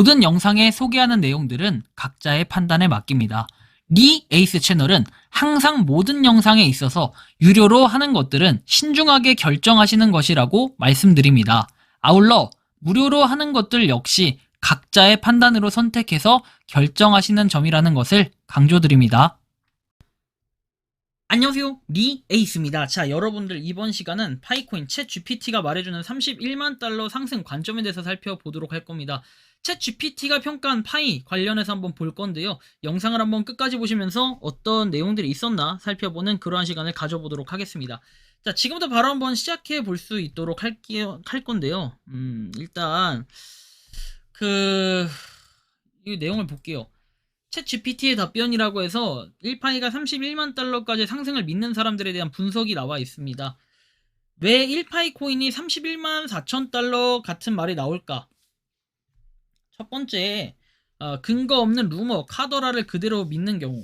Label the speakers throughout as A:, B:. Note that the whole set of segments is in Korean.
A: 모든 영상에 소개하는 내용들은 각자의 판단에 맡깁니다. 리 에이스 채널은 항상 모든 영상에 있어서 유료로 하는 것들은 신중하게 결정하시는 것이라고 말씀드립니다. 아울러 무료로 하는 것들 역시 각자의 판단으로 선택해서 결정하시는 점이라는 것을 강조드립니다. 안녕하세요, 리 에이스입니다. 자, 여러분들 이번 시간은 파이코인 챗 GPT가 말해주는 31만 달러 상승 관점에 대해서 살펴보도록 할 겁니다. 챗 GPT가 평가한 파이 관련해서 한번 볼 건데요. 영상을 한번 끝까지 보시면서 어떤 내용들이 있었나 살펴보는 그러한 시간을 가져보도록 하겠습니다. 자, 지금부터 바로 한번 시작해 볼 수 있도록 할 건데요. 일단 이 내용을 볼게요. 챗 GPT의 답변이라고 해서 1파이가 31만 달러까지 상승을 믿는 사람들에 대한 분석이 나와 있습니다. 왜 1파이 코인이 31만 4천 달러 같은 말이 나올까? 첫 번째, 근거 없는 루머, 카더라를 그대로 믿는 경우.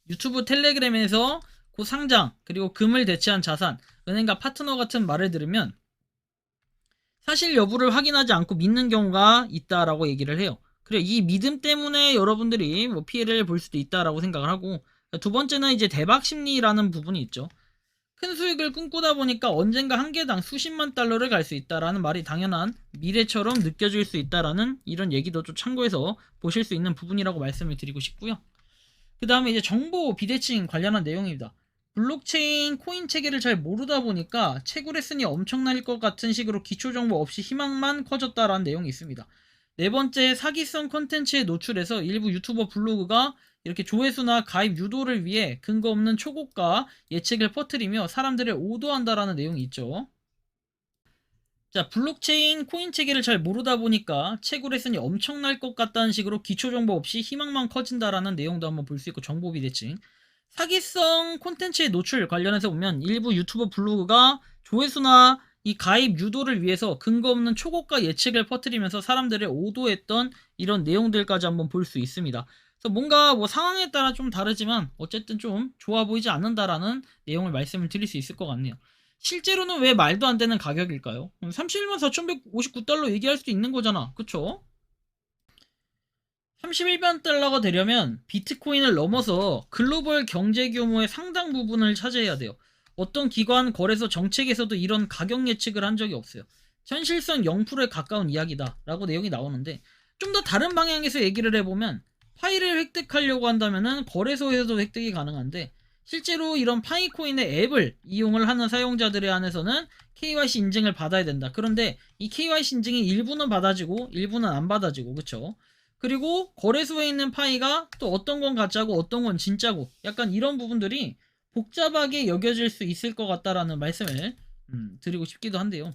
A: 유튜브 텔레그램에서 고상장, 그리고 금을 대체한 자산, 은행과 파트너 같은 말을 들으면 사실 여부를 확인하지 않고 믿는 경우가 있다라고 얘기를 해요. 그래, 이 믿음 때문에 여러분들이 뭐 피해를 볼 수도 있다라고 생각을 하고, 두 번째는 이제 대박 심리라는 부분이 있죠. 큰 수익을 꿈꾸다 보니까 언젠가 한 개당 수십만 달러를 갈 수 있다라는 말이 당연한 미래처럼 느껴질 수 있다라는 이런 얘기도 좀 참고해서 보실 수 있는 부분이라고 말씀을 드리고 싶고요. 그 다음에 이제 정보 비대칭 관련한 내용입니다. 블록체인 코인 체계를 잘 모르다 보니까 채굴했으니 엄청날 것 같은 식으로 기초정보 없이 희망만 커졌다라는 내용이 있습니다. 네 번째, 사기성 컨텐츠에 노출해서 일부 유튜버 블로그가 이렇게 조회수나 가입 유도를 위해 근거 없는 초고가 예측을 퍼뜨리며 사람들을 오도한다라는 내용이 있죠. 자, 블록체인 코인 체계를 잘 모르다 보니까 채굴했으니 엄청날 것 같다는 식으로 기초정보 없이 희망만 커진다라는 내용도 한번 볼 수 있고, 정보 비대칭. 사기성 콘텐츠의 노출 관련해서 보면 일부 유튜버 블로그가 조회수나 이 가입 유도를 위해서 근거 없는 초고가 예측을 퍼뜨리면서 사람들을 오도했던 이런 내용들까지 한번 볼 수 있습니다. 그래서 뭔가 뭐 상황에 따라 좀 다르지만 어쨌든 좀 좋아 보이지 않는다라는 내용을 말씀을 드릴 수 있을 것 같네요. 실제로는 왜 말도 안 되는 가격일까요? 31만 4,159달러 얘기할 수도 있는 거잖아. 그쵸? 31만 달러가 되려면 비트코인을 넘어서 글로벌 경제 규모의 상당 부분을 차지해야 돼요. 어떤 기관, 거래소, 정책에서도 이런 가격 예측을 한 적이 없어요. 현실성 0%에 가까운 이야기다 라고 내용이 나오는데, 좀 더 다른 방향에서 얘기를 해보면 파이를 획득하려고 한다면 거래소에서도 획득이 가능한데, 실제로 이런 파이코인의 앱을 이용을 하는 사용자들에 한해서는 KYC 인증을 받아야 된다. 그런데 이 KYC 인증이 일부는 받아지고 일부는 안 받아지고, 그쵸? 그리고 거래소에 있는 파이가 또 어떤 건 가짜고 어떤 건 진짜고, 약간 이런 부분들이 복잡하게 여겨질 수 있을 것 같다라는 말씀을 드리고 싶기도 한데요.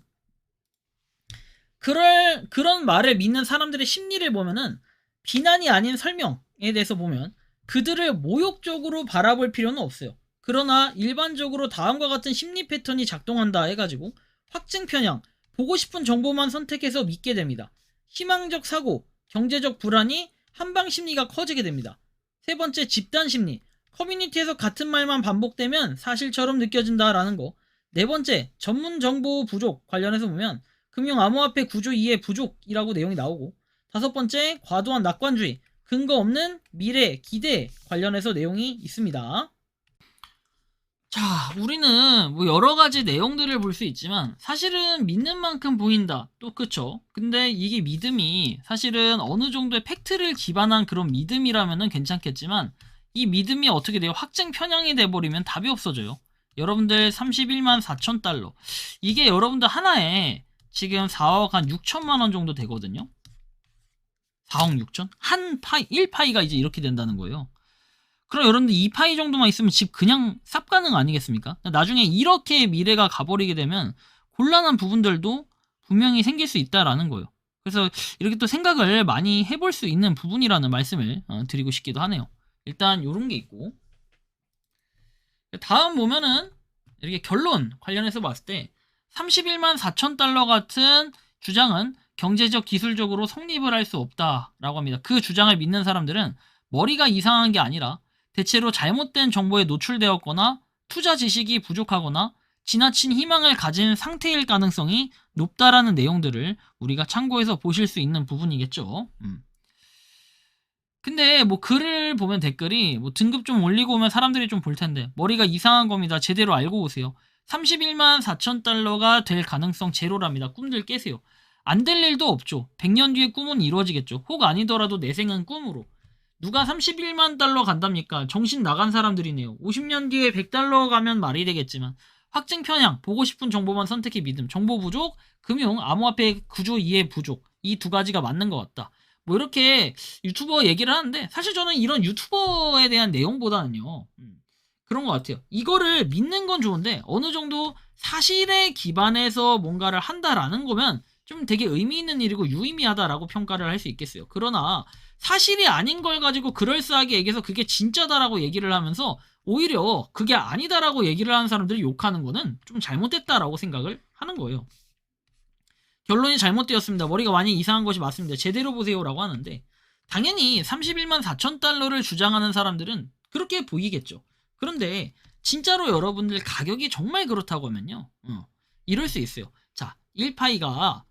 A: 그런 말을 믿는 사람들의 심리를 보면은, 비난이 아닌 설명에 대해서 보면 그들을 모욕적으로 바라볼 필요는 없어요. 그러나 일반적으로 다음과 같은 심리 패턴이 작동한다 해가지고 확증 편향, 보고 싶은 정보만 선택해서 믿게 됩니다. 희망적 사고, 경제적 불안이 한방 심리가 커지게 됩니다. 세 번째, 집단 심리. 커뮤니티에서 같은 말만 반복되면 사실처럼 느껴진다라는 거. 네 번째, 전문 정보 부족 관련해서 보면 금융 암호화폐 구조 이해 부족이라고 내용이 나오고, 다섯 번째, 과도한 낙관주의, 근거 없는 미래 기대 관련해서 내용이 있습니다. 자, 우리는 뭐 여러 가지 내용들을 볼 수 있지만 사실은 믿는 만큼 보인다. 또 그쵸? 근데 이게 믿음이 사실은 어느 정도의 팩트를 기반한 그런 믿음이라면은 괜찮겠지만, 이 믿음이 어떻게 돼요? 확증 편향이 돼버리면 답이 없어져요. 여러분들 31만 4천 달러. 이게 여러분들 하나에 지금 4억 한 6천만 원 정도 되거든요. 4억 6천? 한 파이, 1파이가 이제 이렇게 된다는 거예요. 그럼 여러분들 2파이 정도만 있으면 집 그냥 쌉 가능 아니겠습니까? 나중에 이렇게 미래가 가버리게 되면 곤란한 부분들도 분명히 생길 수 있다라는 거예요. 그래서 이렇게 또 생각을 많이 해볼 수 있는 부분이라는 말씀을 드리고 싶기도 하네요. 일단 요런 게 있고, 다음 보면은 이렇게 결론 관련해서 봤을 때 31만 4천 달러 같은 주장은 경제적 기술적으로 성립을 할 수 없다라고 합니다. 그 주장을 믿는 사람들은 머리가 이상한 게 아니라 대체로 잘못된 정보에 노출되었거나 투자 지식이 부족하거나 지나친 희망을 가진 상태일 가능성이 높다라는 내용들을 우리가 참고해서 보실 수 있는 부분이겠죠. 근데 뭐 글을 보면 댓글이 뭐 등급 좀 올리고 오면 사람들이 좀 볼 텐데 머리가 이상한 겁니다. 제대로 알고 오세요. 31만 4천 달러가 될 가능성 제로랍니다. 꿈들 깨세요. 안 될 일도 없죠. 100년 뒤에 꿈은 이루어지겠죠. 혹 아니더라도 내 생은 꿈으로. 누가 31만 달러 간답니까? 정신 나간 사람들이네요. 50년 뒤에 100달러 가면 말이 되겠지만 확증 편향, 보고 싶은 정보만 선택해 믿음, 정보 부족, 금융, 암호화폐 구조 이해 부족 이 두 가지가 맞는 것 같다. 뭐 이렇게 유튜버 얘기를 하는데 사실 저는 이런 유튜버에 대한 내용보다는요 그런 것 같아요. 이거를 믿는 건 좋은데 어느 정도 사실에 기반해서 뭔가를 한다라는 거면 좀 되게 의미 있는 일이고 유의미하다라고 평가를 할 수 있겠어요. 그러나 사실이 아닌 걸 가지고 그럴싸하게 얘기해서 그게 진짜다라고 얘기를 하면서 오히려 그게 아니다라고 얘기를 하는 사람들이 욕하는 거는 좀 잘못됐다라고 생각을 하는 거예요. 결론이 잘못되었습니다. 머리가 많이 이상한 것이 맞습니다. 제대로 보세요라고 하는데 당연히 31만 4천 달러를 주장하는 사람들은 그렇게 보이겠죠. 그런데 진짜로 여러분들 가격이 정말 그렇다고 하면요. 이럴 수 있어요. 자, 1파이가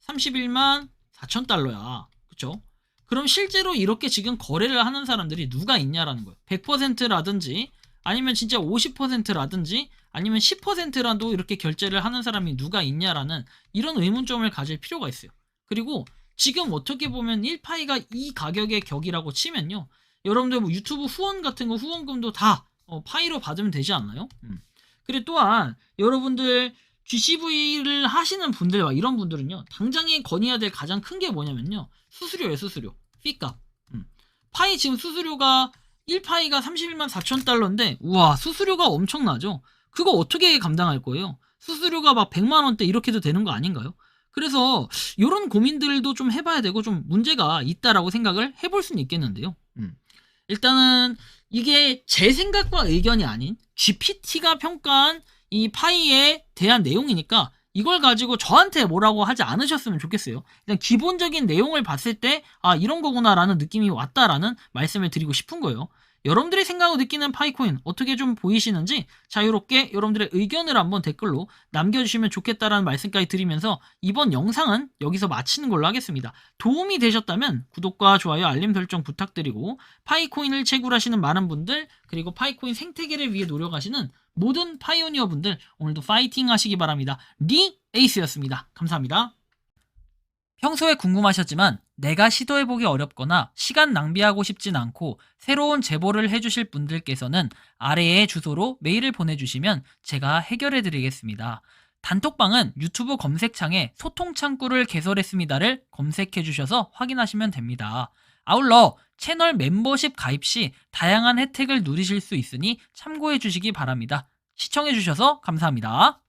A: 31만 4천 달러야. 그쵸? 그럼 실제로 이렇게 지금 거래를 하는 사람들이 누가 있냐라는 거예요. 100%라든지 아니면 진짜 50%라든지 아니면 10%라도 이렇게 결제를 하는 사람이 누가 있냐라는 이런 의문점을 가질 필요가 있어요. 그리고 지금 어떻게 보면 1파이가 이 가격의 격이라고 치면요. 여러분들 뭐 유튜브 후원 같은 거 후원금도 다 파이로 받으면 되지 않나요? 그리고 또한 여러분들 GCV를 하시는 분들과 이런 분들은요. 당장에 건의해야 될 가장 큰 게 뭐냐면요. 수수료예요. 수수료. 피값. 파이 지금 수수료가 1파이가 31만 4천 달러인데 우와 수수료가 엄청나죠. 그거 어떻게 감당할 거예요? 수수료가 막 100만 원대 이렇게도 되는 거 아닌가요? 그래서 이런 고민들도 좀 해봐야 되고 좀 문제가 있다라고 생각을 해볼 수는 있겠는데요. 일단은 이게 제 생각과 의견이 아닌 GPT가 평가한 이 파이에 대한 내용이니까 이걸 가지고 저한테 뭐라고 하지 않으셨으면 좋겠어요. 일단 기본적인 내용을 봤을 때 아 이런 거구나라는 느낌이 왔다라는 말씀을 드리고 싶은 거예요. 여러분들이 생각하고 느끼는 파이코인 어떻게 좀 보이시는지 자유롭게 여러분들의 의견을 한번 댓글로 남겨주시면 좋겠다라는 말씀까지 드리면서 이번 영상은 여기서 마치는 걸로 하겠습니다. 도움이 되셨다면 구독과 좋아요 알림 설정 부탁드리고 파이코인을 채굴하시는 많은 분들 그리고 파이코인 생태계를 위해 노력하시는 모든 파이오니어 분들 오늘도 파이팅 하시기 바랍니다. 리 에이스였습니다. 감사합니다. 평소에 궁금하셨지만 내가 시도해보기 어렵거나 시간 낭비하고 싶진 않고 새로운 제보를 해주실 분들께서는 아래의 주소로 메일을 보내주시면 제가 해결해드리겠습니다. 단톡방은 유튜브 검색창에 소통창구를 개설했습니다를 검색해주셔서 확인하시면 됩니다. 아울러 채널 멤버십 가입 시 다양한 혜택을 누리실 수 있으니 참고해주시기 바랍니다. 시청해주셔서 감사합니다.